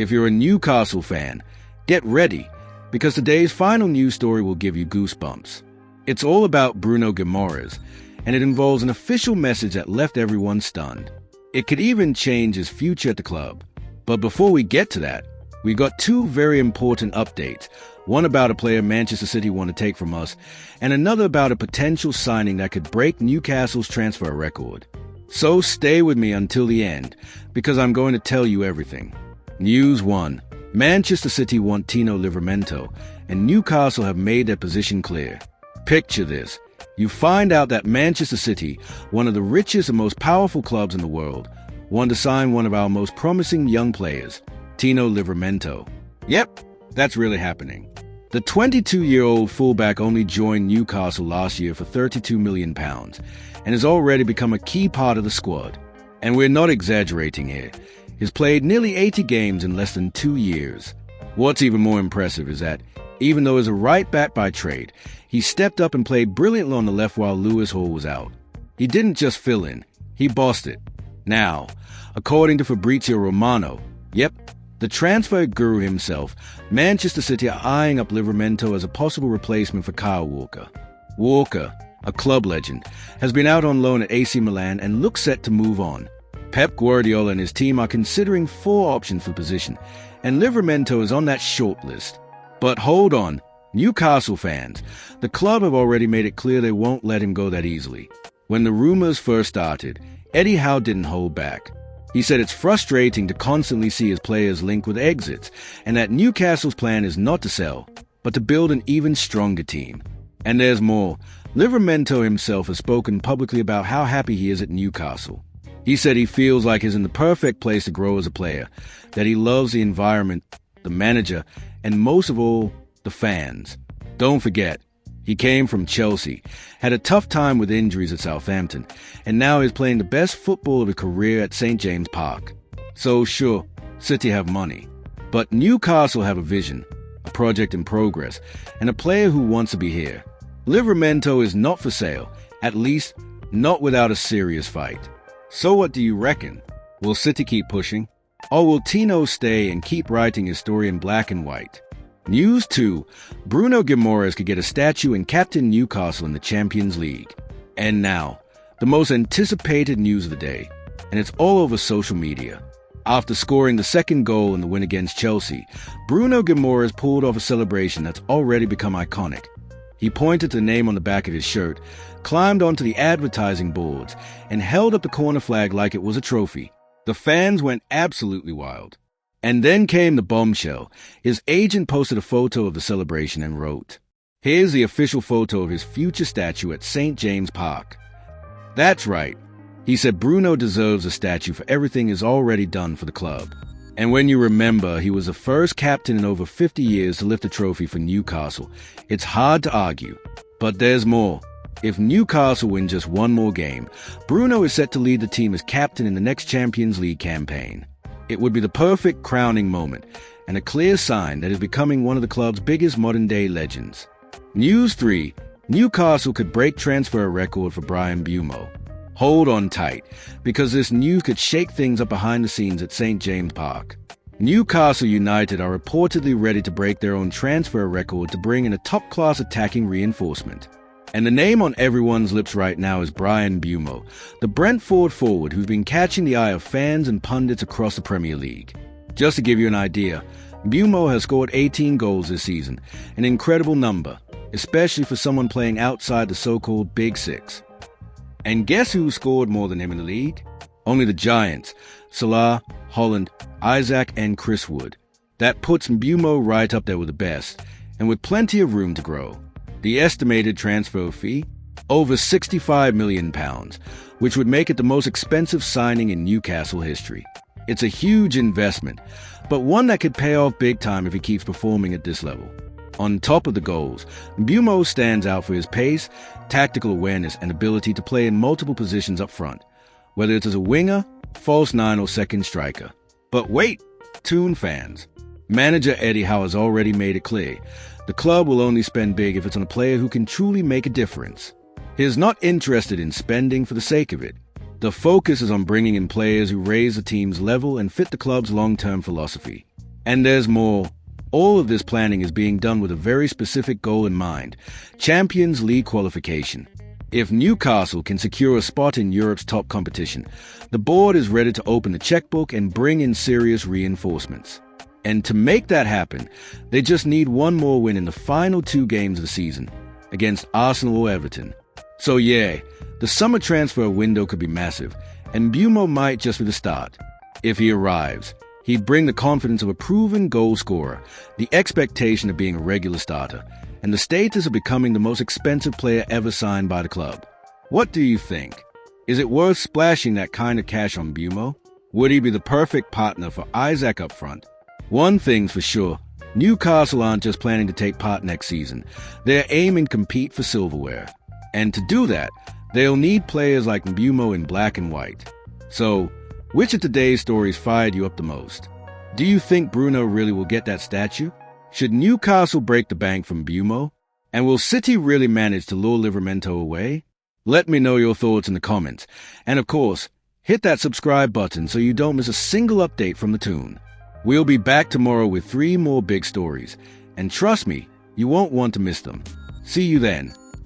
If you're a Newcastle fan, get ready, because today's final news story will give you goosebumps. It's all about Bruno Guimaraes, and it involves an official message that left everyone stunned. It could even change his future at the club. But before we get to that, we got two very important updates. One about a player Manchester City want to take from us, and another about a potential signing that could break Newcastle's transfer record. So stay with me until the end, because I'm going to tell you everything. News 1. Manchester City want Tino Livramento, and Newcastle have made their position clear. Picture this. You find out that Manchester City, one of the richest and most powerful clubs in the world, want to sign one of our most promising young players, Tino Livramento. Yep, that's really happening. The 22-year-old fullback only joined Newcastle last year for £32 million and has already become a key part of the squad. And we're not exaggerating here. He's played nearly 80 games in less than 2 years. What's even more impressive is that, even though he's a right back by trade, he stepped up and played brilliantly on the left while Lewis Hall was out. He didn't just fill in, he bossed it. Now, according to Fabrizio Romano, yep, the transfer guru himself, Manchester City are eyeing up Livramento as a possible replacement for Kyle Walker. Walker, a club legend, has been out on loan at AC Milan and looks set to move on. Pep Guardiola and his team are considering 4 options for the position, and Livramento is on that short list. But hold on, Newcastle fans, the club have already made it clear they won't let him go that easily. When the rumors first started, Eddie Howe didn't hold back. He said it's frustrating to constantly see his players linked with exits, and that Newcastle's plan is not to sell, but to build an even stronger team. And there's more. Livramento himself has spoken publicly about how happy he is at Newcastle. He said he feels like he's in the perfect place to grow as a player, that he loves the environment, the manager, and most of all, the fans. Don't forget, he came from Chelsea, had a tough time with injuries at Southampton, and now is playing the best football of his career at St. James Park. So sure, City have money, but Newcastle have a vision, a project in progress, and a player who wants to be here. Livramento is not for sale, at least not without a serious fight. So what do you reckon? Will City keep pushing? Or will Tino stay and keep writing his story in black and white? News 2. Bruno Guimaraes could get a statue and captain Newcastle in the Champions League. And now, the most anticipated news of the day, and it's all over social media. After scoring the second goal in the win against Chelsea, Bruno Guimaraes pulled off a celebration that's already become iconic. He pointed to the name on the back of his shirt, climbed onto the advertising boards, and held up the corner flag like it was a trophy. The fans went absolutely wild. And then came the bombshell. His agent posted a photo of the celebration and wrote, "Here's the official photo of his future statue at St. James Park." That's right. He said Bruno deserves a statue for everything he's already done for the club. And when you remember he was the first captain in over 50 years to lift a trophy for Newcastle, it's hard to argue. But there's more. If Newcastle win just one more game, Bruno is set to lead the team as captain in the next Champions League campaign. It would be the perfect crowning moment, and a clear sign that he's becoming one of the club's biggest modern-day legends. News 3. Newcastle could break transfer record for Bryan Mbeumo. Hold on tight, because this news could shake things up behind the scenes at St. James Park. Newcastle United are reportedly ready to break their own transfer record to bring in a top-class attacking reinforcement. And the name on everyone's lips right now is Bryan Mbeumo, the Brentford forward who's been catching the eye of fans and pundits across the Premier League. Just to give you an idea, Mbeumo has scored 18 goals this season, an incredible number, especially for someone playing outside the so-called Big Six. And guess who scored more than him in the league? Only the Giants, Salah, Holland, Isaac, and Chris Wood. That puts Mbeumo right up there with the best, and with plenty of room to grow. The estimated transfer fee? Over £65 million, which would make it the most expensive signing in Newcastle history. It's a huge investment, but one that could pay off big time if he keeps performing at this level. On top of the goals, Mbeumo stands out for his pace, tactical awareness, and ability to play in multiple positions up front, whether it's as a winger, false nine, or second striker. But wait, Toon fans. Manager Eddie Howe has already made it clear. The club will only spend big if it's on a player who can truly make a difference. He is not interested in spending for the sake of it. The focus is on bringing in players who raise the team's level and fit the club's long-term philosophy. And there's more. All of this planning is being done with a very specific goal in mind: Champions League qualification. If Newcastle can secure a spot in Europe's top competition, the board is ready to open the checkbook and bring in serious reinforcements. And to make that happen, they just need one more win in the final 2 games of the season, against Arsenal or Everton. So yeah, the summer transfer window could be massive, and Bumo might just be the start. If he arrives, he'd bring the confidence of a proven goal scorer, the expectation of being a regular starter, and the status of becoming the most expensive player ever signed by the club. What do you think? Is it worth splashing that kind of cash on Bumo? Would he be the perfect partner for Isaac up front? One thing's for sure, Newcastle aren't just planning to take part next season. They're aiming to compete for silverware. And to do that, they'll need players like Bumo in black and white. So, which of today's stories fired you up the most? Do you think Bruno really will get that statue? Should Newcastle break the bank from Bumo? And will City really manage to lure Livramento away? Let me know your thoughts in the comments. And of course, hit that subscribe button so you don't miss a single update from the Toon. We'll be back tomorrow with 3 more big stories. And trust me, you won't want to miss them. See you then.